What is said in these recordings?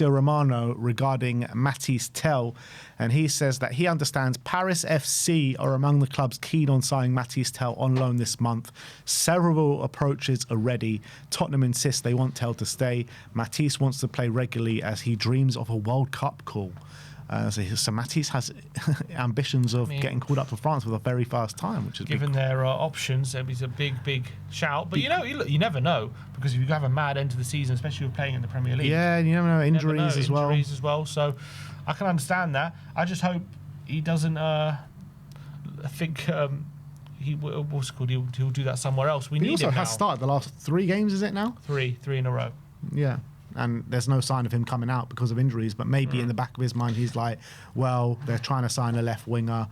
Romano regarding Matisse Tel, and he says that he understands Paris FC are among the clubs keen on signing Matisse Tel on loan this month. Several approaches are ready. Tottenham insists they want Tel to stay. Matisse wants to play regularly as he dreams of a World Cup call. So Matisse has ambitions of getting called up to France for the very first time, which is given their options. It's a big shout. But you never know, because if you have a mad end to the season, especially if you're playing in the Premier League. Yeah, and you never know, injuries as well. So I can understand that. I just hope he doesn't. I think he'll do that somewhere else. We need him now. He also has started the last 3 games. Is it now? Three in a row. Yeah. And there's no sign of him coming out because of injuries, but maybe in the back of his mind he's like, well, they're trying to sign a left winger.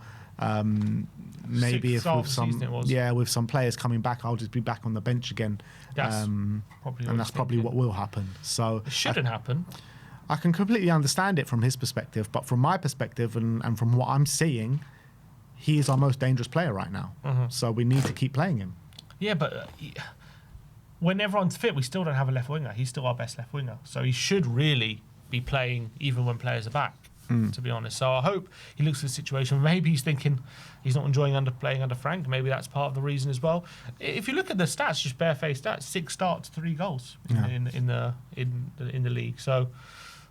Maybe if with some players coming back, I'll just be back on the bench again. That's probably what will happen. So it shouldn't happen. I can completely understand it from his perspective, but from my perspective and from what I'm seeing, he is our most dangerous player right now. So we need to keep playing him. Yeah, but when everyone's fit, we still don't have a left winger. He's still our best left winger. So he should really be playing even when players are back, to be honest. So I hope he looks at the situation. Maybe he's thinking he's not enjoying playing under Frank. Maybe that's part of the reason as well. If you look at the stats, just barefaced stats, 6 starts, 3 goals in the league. So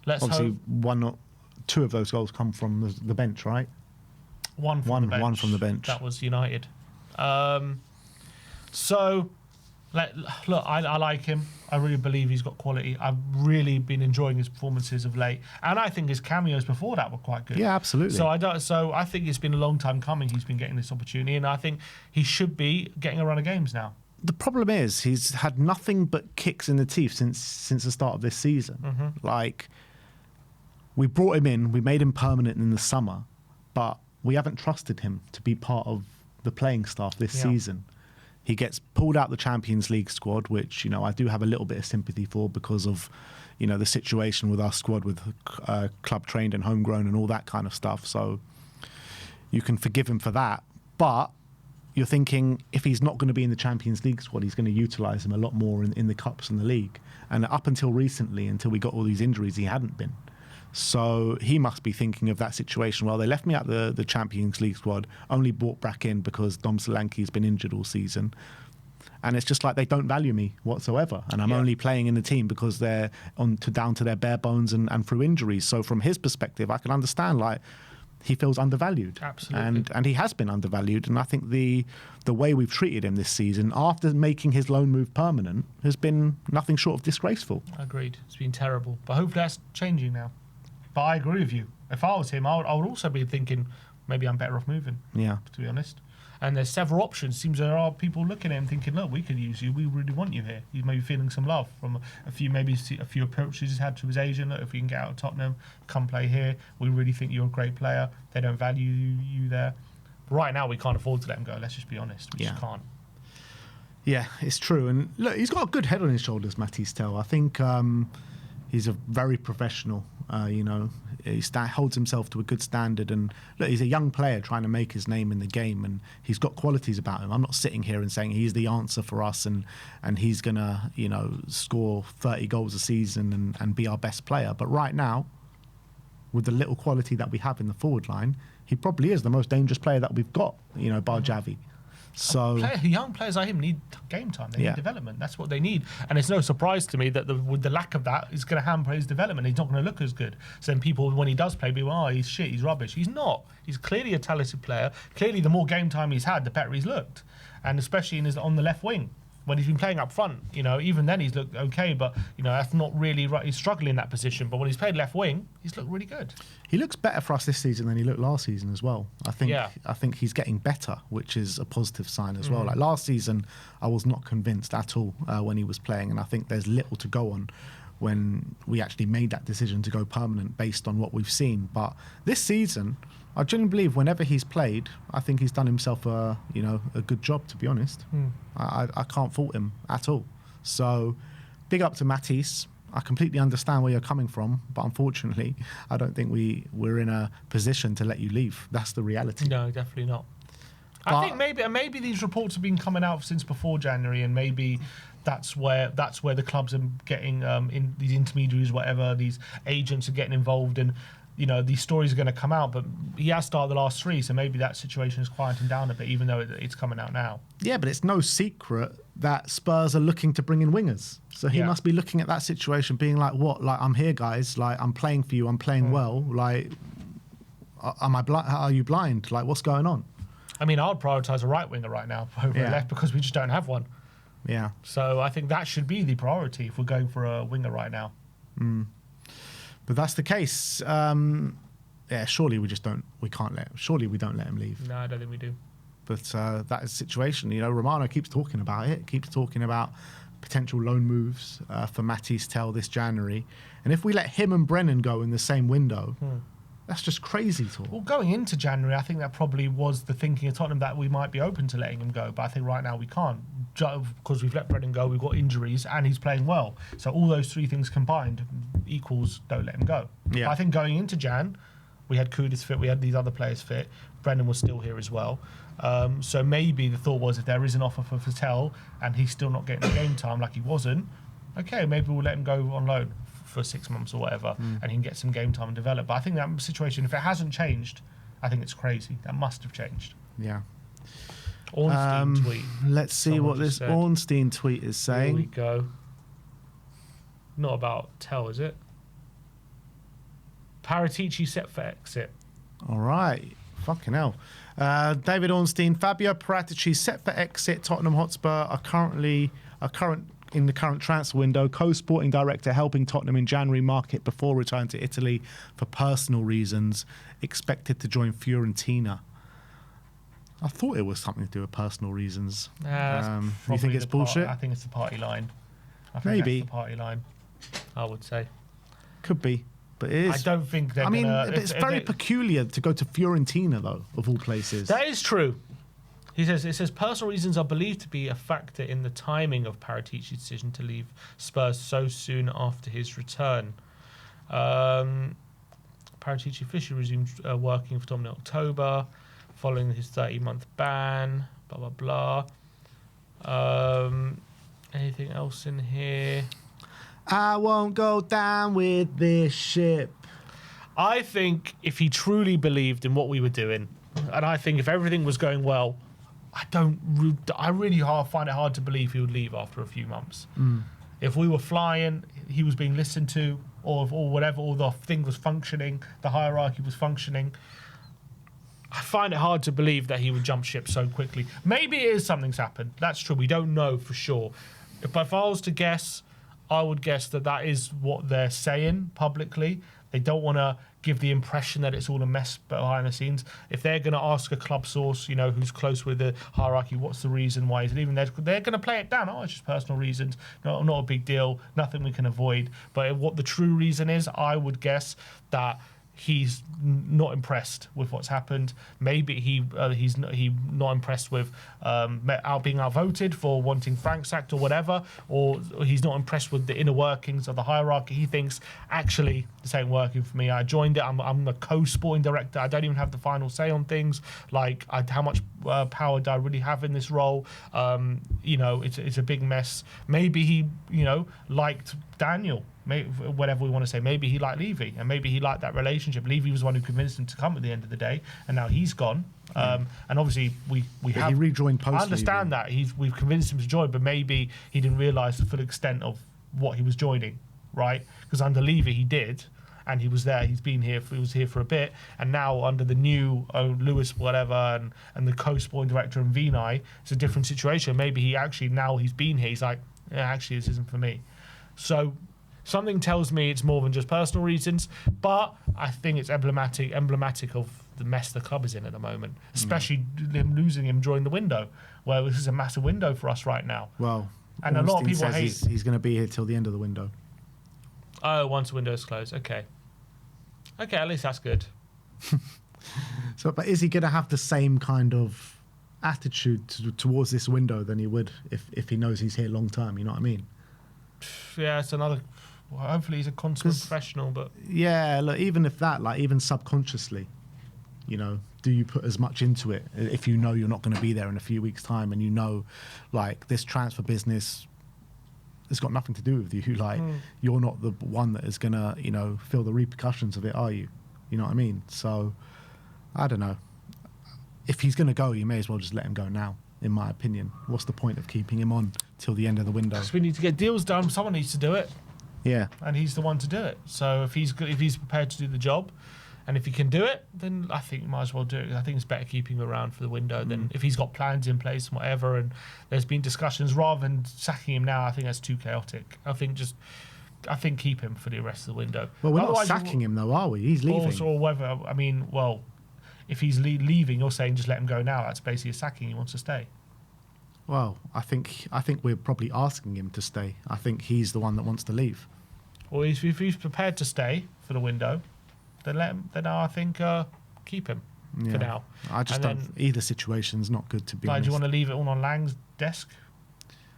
let's obviously hope. 2 of those goals come from the bench, right? One from the bench. That was United. Look, I like him. I really believe he's got quality. I've really been enjoying his performances of late, and I think his cameos before that were quite good. Yeah, absolutely. So I think it's been a long time coming. He's been getting this opportunity, and I think he should be getting a run of games now. The problem is he's had nothing but kicks in the teeth since the start of this season. Like, we brought him in, we made him permanent in the summer, but we haven't trusted him to be part of the playing staff this season. He gets pulled out the Champions League squad, which, I do have a little bit of sympathy for because of, the situation with our squad with club trained and homegrown and all that kind of stuff. So you can forgive him for that. But you're thinking if he's not going to be in the Champions League squad, he's going to utilise him a lot more in the Cups and the League. And up until recently, until we got all these injuries, he hadn't been. So he must be thinking of that situation. Well, they left me out the Champions League squad, only brought back in because Dom Solanke's been injured all season. And it's just like they don't value me whatsoever. And I'm only playing in the team because they're down to their bare bones and through injuries. So from his perspective, I can understand, like, he feels undervalued. Absolutely. And he has been undervalued. And I think the way we've treated him this season, after making his loan move permanent, has been nothing short of disgraceful. Agreed. It's been terrible. But hopefully that's changing now. But I agree with you. If I was him, I would also be thinking maybe I'm better off moving. Yeah. To be honest. And there's several options. Seems there are people looking at him thinking, look, we could use you. We really want you here. He's maybe feeling some love from a few approaches he's had to his agent. Look, if we can get out of Tottenham, come play here. We really think you're a great player. They don't value you there. But right now, we can't afford to let him go. Let's just be honest. We just can't. Yeah, it's true. And look, he's got a good head on his shoulders, Matisse Tel. I think he's a very professional. He holds himself to a good standard, and look, he's a young player trying to make his name in the game, and he's got qualities about him. I'm not sitting here and saying he's the answer for us, and he's gonna score 30 goals a season and be our best player. But right now, with the little quality that we have in the forward line, he probably is the most dangerous player that we've got. Bar Javi. So young players like him need game time. They need development. That's what they need. And it's no surprise to me that with the lack of that, is going to hamper his development. He's not going to look as good. So then people, when he does play, be he's shit, he's rubbish. He's not. He's clearly a talented player. Clearly, the more game time he's had, the better he's looked. And especially on the left wing. When he's been playing up front, even then he's looked okay, but that's not really right. He's struggling in that position. But when he's played left wing, he's looked really good. He looks better for us this season than he looked last season as well. I think he's getting better, which is a positive sign as well. Like last season, I was not convinced at all when he was playing, and I think there's little to go on when we actually made that decision to go permanent based on what we've seen. But this season, I genuinely believe whenever he's played, I think he's done himself a good job, to be honest. I can't fault him at all. So big up to Matisse. I completely understand where you're coming from, but unfortunately, I don't think we're in a position to let you leave. That's the reality. No, definitely not. I think maybe these reports have been coming out since before January, and maybe that's where the clubs are getting in these intermediaries, whatever, these agents are getting involved in. You know, these stories are going to come out, but he has started the last 3, so maybe that situation is quieting down a bit, even though it's coming out now. Yeah, but it's no secret that Spurs are looking to bring in wingers. So he must be looking at that situation, being like, "What? Like, I'm here, guys. Like, I'm playing for you. I'm playing well. Like, am I blind? Are you blind? Like, what's going on?" I mean, I would prioritise a right winger right now over a left because we just don't have one. Yeah. So I think that should be the priority if we're going for a winger right now. But that's the case. Surely we can't let him. Surely we don't let him leave. No, I don't think we do. But that is the situation. You know, Romano keeps talking about it, keeps talking about potential loan moves for Matisse Tell this January. And if we let him and Brennan go in the same window, that's just crazy talk. Well, going into January, I think that probably was the thinking of Tottenham, that we might be open to letting him go. But I think right now we can't, because we've let Brennan go, we've got injuries, and he's playing well. So all those 3 things combined equals don't let him go. Yeah. But I think going into Jan, we had Kudus fit, we had these other players fit. Brennan was still here as well. So maybe the thought was, if there is an offer for Patel and he's still not getting the game time like he wasn't, okay, maybe we'll let him go on loan for 6 months or whatever, and he can get some game time and develop. But I think that situation, if it hasn't changed, I think it's crazy. That must have changed. Yeah. Ornstein tweet. Let's see Someone what this said. Ornstein tweet is saying. Here we go. Not about Tell, is it? Paratici set for exit. All right. Fucking hell. David Ornstein, Fabio Paratici set for exit. Tottenham Hotspur are in the current transfer window. Co-sporting director helping Tottenham in January market before returning to Italy for personal reasons. Expected to join Fiorentina. I thought it was something to do with personal reasons. You think it's bullshit? I think it's the party line. I think Maybe. that's the party line, I would say. Could be. But it is. I don't think they're it's very peculiar to go to Fiorentina, though, of all places. That is true. It says personal reasons are believed to be a factor in the timing of Paratici's decision to leave Spurs so soon after his return. Paratici officially resumed working for Tottenham in October, following his 30-month ban. Blah blah blah. Anything else in here? I won't go down with this ship. I think if he truly believed in what we were doing, and I think if everything was going well, I really find it hard to believe he would leave after a few months. If we were flying, he was being listened to, or whatever, or the thing was functioning, the hierarchy was functioning, I find it hard to believe that he would jump ship so quickly. Maybe it is something's happened. That's true. We don't know for sure. If I was to guess, I would guess that is what they're saying publicly. They don't want to give the impression that it's all a mess behind the scenes. If they're going to ask a club source, who's close with the hierarchy, what's the reason why he's leaving, they're going to play it down. Oh, it's just personal reasons. No, not a big deal. Nothing we can avoid. But what the true reason is, I would guess that he's not impressed with what's happened. Maybe he's not impressed with being outvoted for wanting Frank sacked or whatever, or he's not impressed with the inner workings of the hierarchy. He thinks, actually, this ain't working for me. I joined it. I'm a co-sporting director. I don't even have the final say on things. Like, how much power do I really have in this role? It's a big mess. Maybe he, liked Daniel. Whatever we want to say, maybe he liked Levy, and maybe he liked that relationship. Levy was the one who convinced him to come at the end of the day, and now he's gone. And obviously he rejoined post. I understand that we've convinced him to join, but maybe he didn't realise the full extent of what he was joining, right? Because under Levy he did, and he was there. He was here for a bit, and now under the new Lewis whatever and the co-sporting director and Vinay, it's a different situation. Maybe now he's been here. He's like, yeah, actually this isn't for me. So. Something tells me it's more than just personal reasons, but I think it's emblematic of the mess the club is in at the moment, especially them losing him during the window, where this is a massive window for us right now. Well, and a lot of people hate. He's going to be here till the end of the window. Oh, once the window's closed. Okay, at least that's good. But is he going to have the same kind of attitude towards this window than he would if he knows he's here long term? You know what I mean? Yeah, it's another. Well, hopefully he's a consummate professional, but yeah, look, even if that, like, even subconsciously, do you put as much into it if you know you're not going to be there in a few weeks' time, and like this transfer business it's got nothing to do with you. Like, you're not the one that is going to, you know, feel the repercussions of it, are you? You know what I mean? So, I don't know. If he's going to go, you may as well just let him go now, in my opinion. What's the point of keeping him on till the end of the window? Because we need to get deals done. Someone needs to do it. Yeah. And he's the one to do it. So if he's prepared to do the job, and if he can do it, then I think you might as well do it. I think it's better keeping him around for the window than if he's got plans in place and whatever, and there's been discussions, rather than sacking him now. I think that's too chaotic. I think keep him for the rest of the window. Well, we're not sacking him though, are we? He's leaving. Also, or whether, I mean, well, if he's leaving, you're saying just let him go now. That's basically a sacking. He wants to stay. Well, I think we're probably asking him to stay. I think he's the one that wants to leave. Well, if he's prepared to stay for the window, then let him. Then I think keep him for now. I just don't. Either situation's not good, to be honest. Do you want to leave it all on Lang's desk?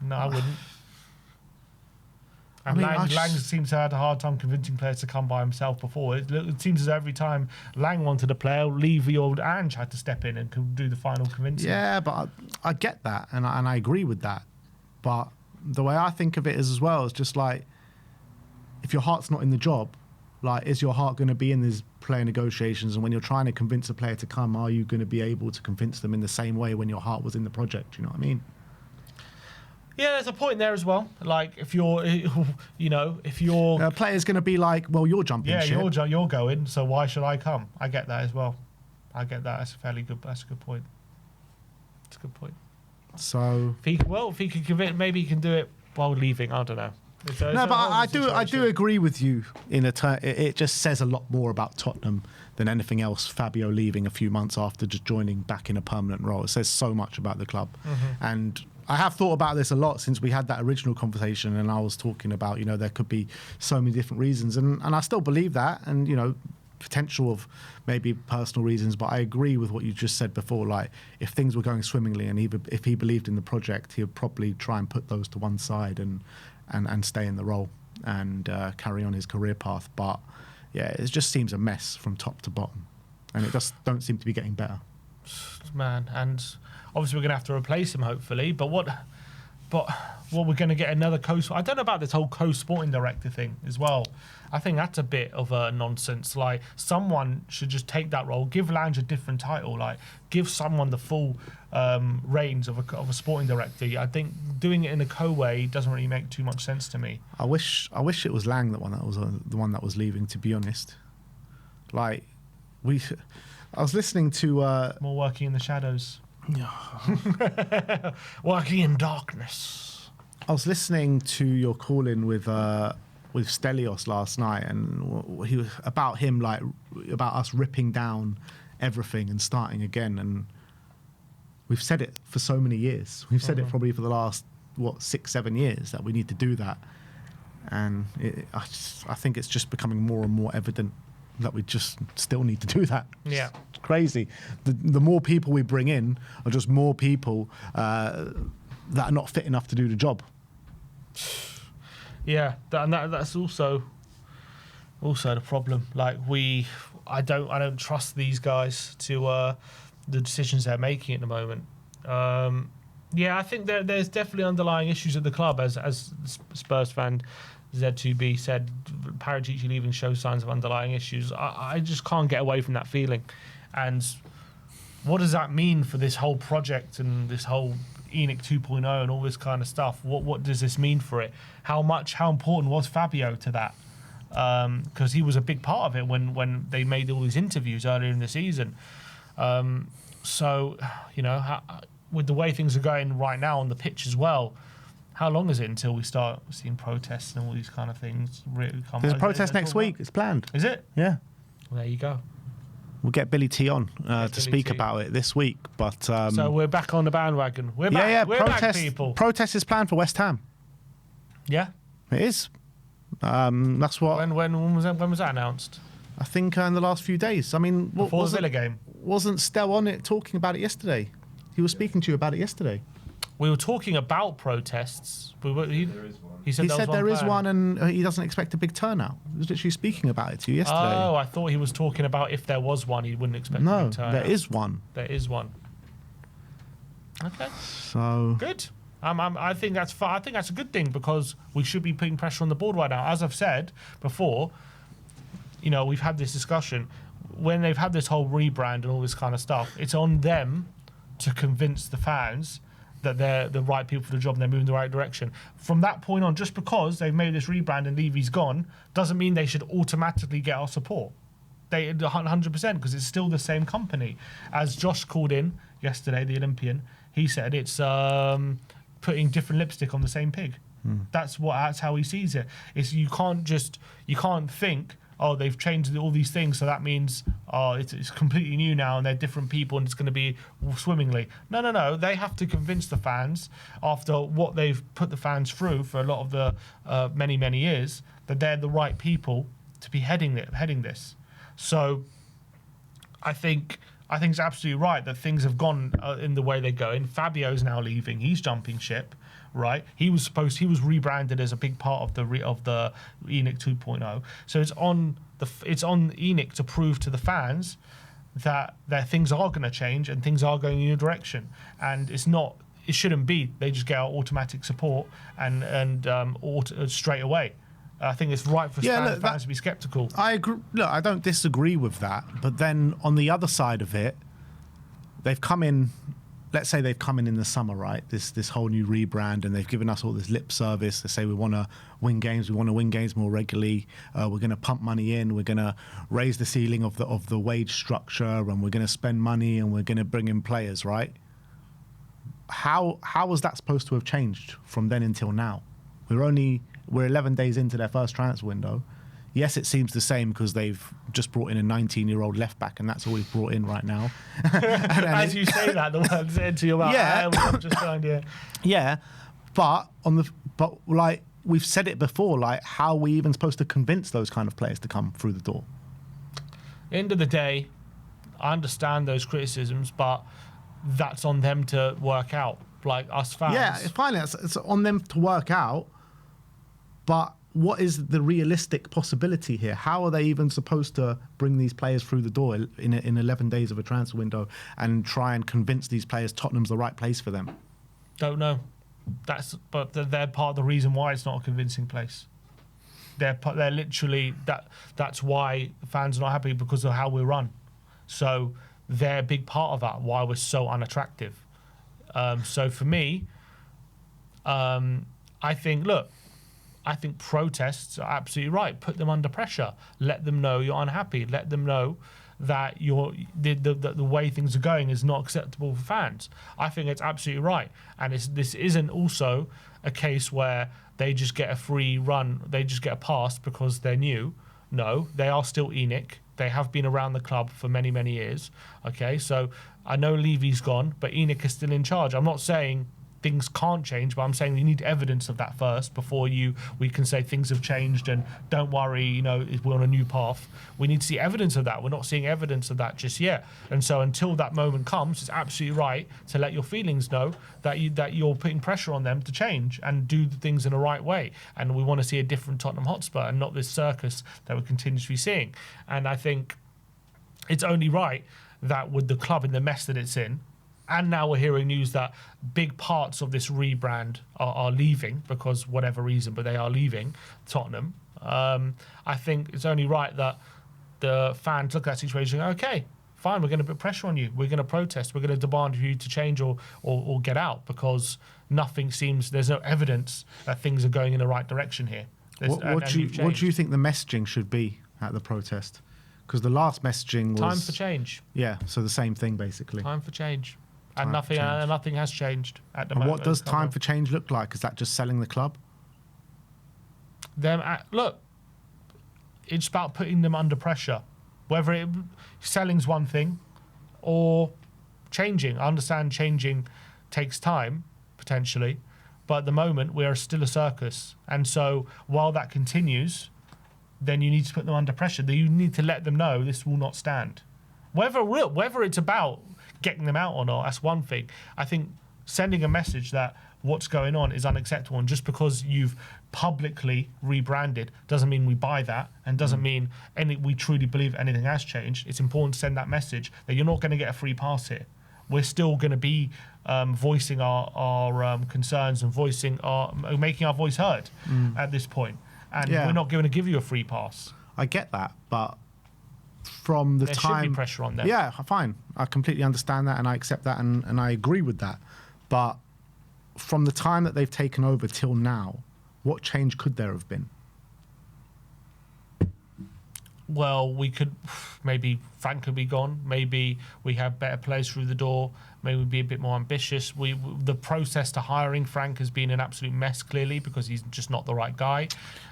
No, I wouldn't. And Lang seems to have had a hard time convincing players to come by himself before. It seems as though every time Lang wanted a player, Levy or Ange had to step in and do the final convincing. Yeah, but I get that, and I agree with that. But the way I think of it is as well, it's just like, if your heart's not in the job, like, is your heart going to be in these player negotiations? And when you're trying to convince a player to come, are you going to be able to convince them in the same way when your heart was in the project? You know what I mean? Yeah, there's a point there as well. Like, if you're, if you're... A player's going to be like, well, you're jumping ship. Yeah, you're going, so why should I come? I get that as well. I get that. That's a good point. It's a good point. So... If he can convince, maybe he can do it while leaving. I don't know. No, but I do agree with you. It just says a lot more about Tottenham than anything else. Fabio leaving a few months after just joining back in a permanent role. It says so much about the club. And I have thought about this a lot since we had that original conversation, and I was talking about, there could be so many different reasons, and I still believe that, and potential of maybe personal reasons. But I agree with what you just said before. Like, if things were going swimmingly, and if he believed in the project, he would probably try and put those to one side and stay in the role and carry on his career path. But yeah, it just seems a mess from top to bottom, and it just don't seem to be getting better. Man, and obviously we're going to have to replace him, hopefully. But what we're going to get another co-sport. I don't know about this whole co-sporting director thing as well. I think that's a bit of a nonsense. Like, someone should just take that role, give Lange a different title, like give someone the full reins of a sporting director. I think doing it in a co-way doesn't really make too much sense to me. I wish it was Lang the one that was leaving, to be honest. Like, I was listening to more working in the shadows. Working in darkness. I was listening to your call-in with Stelios last night, and he was about us ripping down everything and starting again. And we've said it for so many years. We've said it probably for the last 6-7 years that we need to do that. And I think it's just becoming more and more evident that we just still need to do that. Yeah, it's crazy. The more people we bring in are just more people that are not fit enough to do the job. Yeah, that's also the problem. Like, I don't trust these guys to the decisions they're making at the moment. Yeah, I think there's definitely underlying issues at the club, as Spurs fan Z2B said. Paratici leaving shows signs of underlying issues. I just can't get away from that feeling. And what does that mean for this whole project and this whole ENIC 2.0 and all this kind of stuff? What does this mean for it? How important was Fabio to that? Because he was a big part of it when they made all these interviews earlier in the season. So, with the way things are going right now on the pitch as well, how long is it until we start seeing protests and all these kind of things really come? There's a protest next week. It's planned. Is it? Yeah. Well, there you go. We'll get Billy T on to speak about it this week. But so we're back on the bandwagon. We're back. Yeah. We're back, people. Protest is planned for West Ham. Yeah. It is. That's what. When was that announced? I think in the last few days. I mean, before the Villa game. Wasn't Stel on it talking about it yesterday? He was speaking to you about it yesterday. We were talking about protests. He said there is one, and he doesn't expect a big turnout. He was literally speaking about it to you yesterday. Oh, I thought he was talking about if there was one, he wouldn't expect a big turnout. No, there is one. There is one. Okay. So good. I think that's I think that's a good thing because we should be putting pressure on the board right now. As I've said before, you know, we've had this discussion when they've had this whole rebrand and all this kind of stuff. It's on them to convince the fans that they're the right people for the job and they're moving in the right direction. From that point on, just because they've made this rebrand and Levy's gone, doesn't mean they should automatically get our support. They 100%, because it's still the same company. As Josh called in yesterday, the Olympian, he said it's putting different lipstick on the same pig. That's how he sees it. It's you can't think, oh, they've changed all these things, so that means it's completely new now and they're different people and it's going to be swimmingly. No. They have to convince the fans after what they've put the fans through for a lot of the many years that they're the right people to be heading this. So I think it's absolutely right that things have gone in the way they're going. Fabio's now leaving. He's jumping ship, right? He was rebranded as a big part of the ENIC 2.0. So it's on ENIC to prove to the fans that their things are going to change and things are going in a direction. And it shouldn't be. They just get our automatic support and straight away. I think it's right for fans to be sceptical. I agree. Look, I don't disagree with that. But then on the other side of it, they've come in. Let's say they've come in the summer, right? This whole new rebrand, and they've given us all this lip service. They say we want to win games. We want to win games more regularly. We're going to pump money in. We're going to raise the ceiling of the wage structure, and we're going to spend money, and we're going to bring in players, right? How was that supposed to have changed from then until now? We're 11 days into their first transfer window. Yes, it seems the same because they've just brought in a 19-year-old left back, and that's all we've brought in right now. As you say that, the words into your mouth. Yeah, but like we've said it before, like how are we even supposed to convince those kind of players to come through the door? End of the day, I understand those criticisms, but that's on them to work out. Like us fans. Yeah, finally, it's on them to work out. But what is the realistic possibility here? How are they even supposed to bring these players through the door in 11 days of a transfer window and try and convince these players Tottenham's the right place for them? Don't know. But they're part of the reason why it's not a convincing place. They're literally that's why fans are not happy, because of how we run. So they're a big part of that, why we're so unattractive. So for me, I think protests are absolutely right. Put them under pressure. Let them know you're unhappy. Let them know that the way things are going is not acceptable for fans. I think it's absolutely right. And this isn't also a case where they just get a free run, they just get a pass because they're new. No, they are still ENIC. They have been around the club for many years. Okay, so I know Levy's gone, but ENIC is still in charge. I'm not saying things can't change, but I'm saying you need evidence of that first before we can say things have changed and don't worry, you know, we're on a new path. We need to see evidence of that. We're not seeing evidence of that just yet. And so until that moment comes, it's absolutely right to let your feelings know that you're putting pressure on them to change and do the things in the right way. And we want to see a different Tottenham Hotspur and not this circus that we're continuously seeing. And I think it's only right that with the club in the mess that it's in, and now we're hearing news that big parts of this rebrand are leaving because whatever reason, but they are leaving Tottenham. I think it's only right that the fans look at that situation and go, okay, fine, we're going to put pressure on you. We're going to protest. We're going to demand you to change or get out because there's no evidence that things are going in the right direction here. What do you think the messaging should be at the protest? Because the last messaging was... Time for change. Yeah, so the same thing, basically. Time for change. And nothing has changed at the moment. What does time for change look like? Is that just selling the club? Look, it's about putting them under pressure. Whether selling's one thing or changing. I understand changing takes time, potentially, but at the moment we are still a circus. And so while that continues, then you need to put them under pressure. You need to let them know this will not stand. Whether it's about getting them out or not, that's one thing. I think sending a message that what's going on is unacceptable, and just because you've publicly rebranded doesn't mean we buy that, and doesn't mean we truly believe anything has changed. It's important to send that message that you're not going to get a free pass here. we're still going to be voicing our concerns and making our voice heard at this point. And we're not going to give you a free pass. I get that, but from the there time... should be pressure on them. Yeah, fine. I completely understand that and I accept that and I agree with that. But from the time that they've taken over till now, what change could there have been? Well, maybe Frank could be gone. Maybe we have better players through the door. Maybe we'd be a bit more ambitious. The process to hiring Frank has been an absolute mess, clearly, because he's just not the right guy.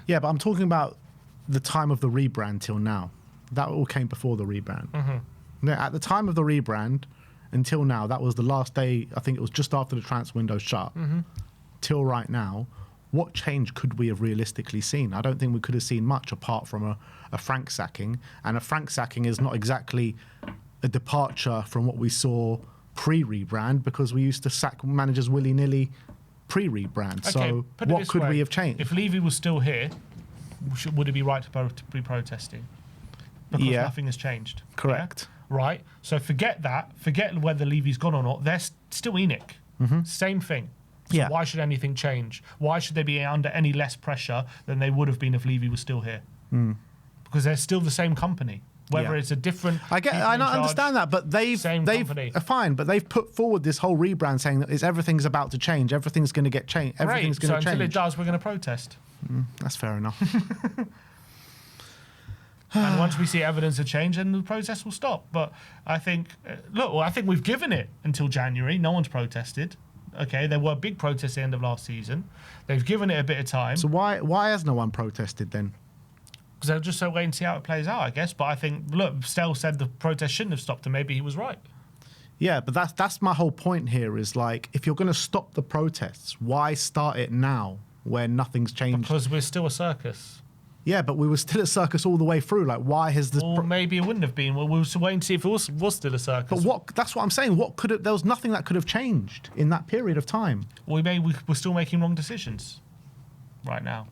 Yeah, but I'm talking about the time of the rebrand till now. That all came before the rebrand. At the time of the rebrand until now, that was the last day, I think it was just after the transfer window shut, till right now. What change could we have realistically seen? I don't think we could have seen much apart from a Frank sacking. And a Frank sacking is not exactly a departure from what we saw pre-rebrand, because we used to sack managers willy-nilly pre-rebrand. Okay, so what could we have changed? If Levy was still here, would it be right to be protesting? Because nothing has changed. Correct. Yeah? Right? So forget that. Forget whether Levy's gone or not. They're still ENIC. Same thing. So why should anything change? Why should they be under any less pressure than they would have been if Levy was still here? Because they're still the same company. Whether it's a different... I understand that, but they've fine, but they've put forward this whole rebrand saying that everything's about to change, everything's going to get changed, everything's going to change. Until it does, we're going to protest. That's fair enough. And once we see evidence of change, then the protest will stop. But I think, I think we've given it until January. No one's protested. Okay, there were big protests at the end of last season. They've given it a bit of time. So why has no one protested then? Because they'll just wait and see how it plays out, I guess. But I think, Stell said the protest shouldn't have stopped, and maybe he was right. Yeah, but that's my whole point here is, like, if you're going to stop the protests, why start it now where nothing's changed? Because we're still a circus. Yeah, but we were still a circus all the way through. Like, why has this... Well, maybe it wouldn't have been. Well, we'll wait and see if it was still a circus. But that's what I'm saying. There was nothing that could have changed in that period of time. Well, we're still making wrong decisions right now.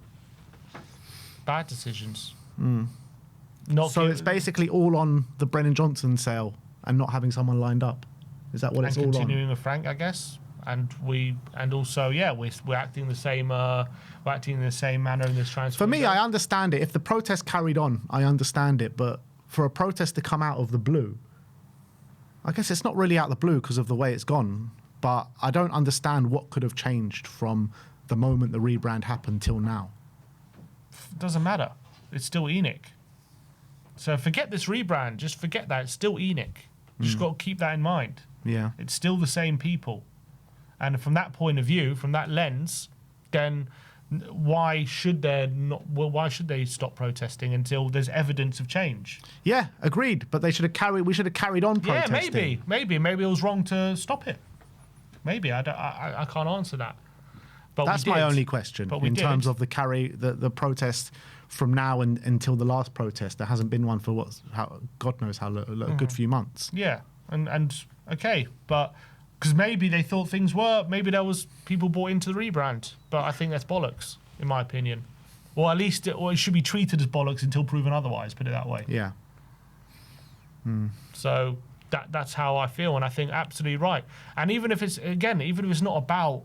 Bad decisions. So it's basically all on the Brennan Johnson sale and not having someone lined up. Is that what it's all on? Continuing with Frank, I guess. And also, we're acting the same. We're acting in the same manner in this transfer. For me, I understand it. If the protest carried on, I understand it. But for a protest to come out of the blue, I guess it's not really out of the blue because of the way it's gone. But I don't understand what could have changed from the moment the rebrand happened till now. It doesn't matter. It's still ENIC. So forget this rebrand. Just forget that. It's still ENIC. You just got to keep that in mind. Yeah. It's still the same people. And from that point of view, from that lens, then why should they stop protesting until there's evidence of change? Yeah, agreed. But we should have carried on protesting. Yeah, maybe it was wrong to stop it. Maybe I can't answer that. But that's my only question in terms of the protest from now until the last protest. There hasn't been one for God knows how a good few months. Yeah, and okay, but. Because maybe they thought maybe there was people bought into the rebrand. But I think that's bollocks, in my opinion. Or at least it should be treated as bollocks until proven otherwise, put it that way. Yeah. So that's how I feel, and I think absolutely right. And even if it's not about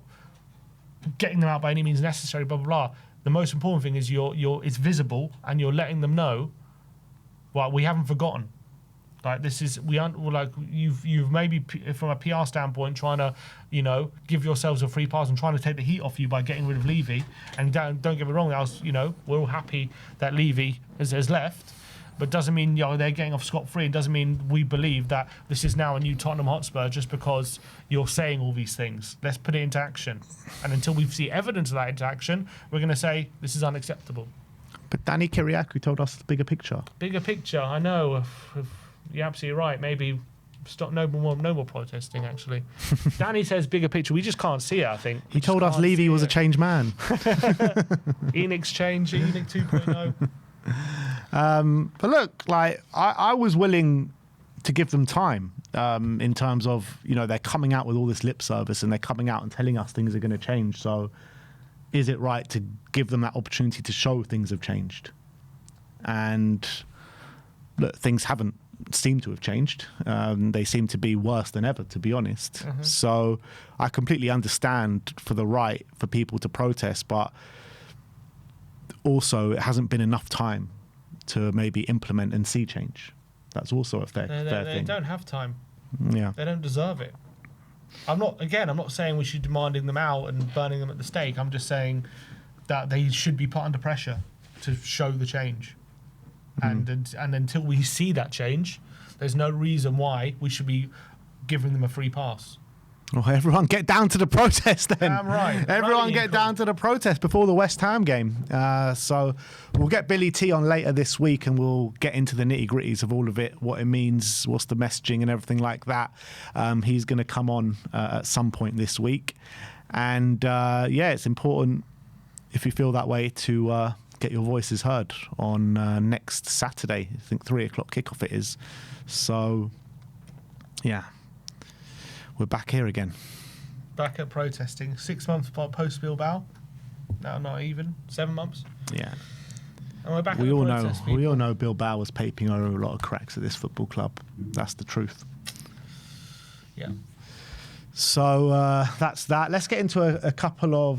getting them out by any means necessary, blah, blah, blah, the most important thing is it's visible and you're letting them know, well, we haven't forgotten. Like you've maybe from a PR standpoint trying to, give yourselves a free pass and trying to take the heat off you by getting rid of Levy. And don't get me wrong, we're all happy that Levy has left, but doesn't mean they're getting off scot-free. It doesn't mean we believe that this is now a new Tottenham Hotspur just because you're saying all these things. Let's put it into action. And until we see evidence of that into action, we're going to say this is unacceptable. But Danny Kyriakou told us the bigger picture. Bigger picture, I know. You're absolutely right. Maybe stop no more protesting, actually. Danny says bigger picture. We just can't see it, I think. He told us Levy was a changed man. ENIC change, ENIC 2.0. But look, I was willing to give them time in terms of, they're coming out with all this lip service and they're coming out and telling us things are going to change. So is it right to give them that opportunity to show things have changed? And look, things haven't. seem to have changed. They seem to be worse than ever, to be honest. So I completely understand for the right for people to protest, but also it hasn't been enough time to maybe implement and see change. That's also a fair thing. They don't have time. Yeah. They don't deserve it. I'm not saying we should be demanding them out and burning them at the stake. I'm just saying that they should be put under pressure to show the change. And until we see that change, there's no reason why we should be giving them a free pass. Well, everyone get down to the protest then. Damn right. Everyone get down to the protest before the West Ham game. So we'll get Billy T on later this week and we'll get into the nitty-gritties of all of it, what it means, what's the messaging and everything like that. He's going to come on at some point this week. And it's important, if you feel that way, to get your voices heard on next Saturday. I think 3 o'clock kickoff it is. So, yeah. We're back here again. Back at protesting. 6 months post Bilbao. No, not even. 7 months. Yeah. And we're back We at all protest, know. We all know Bilbao was paping over a lot of cracks at this football club. That's the truth. Yeah. So that's that. Let's get into a couple of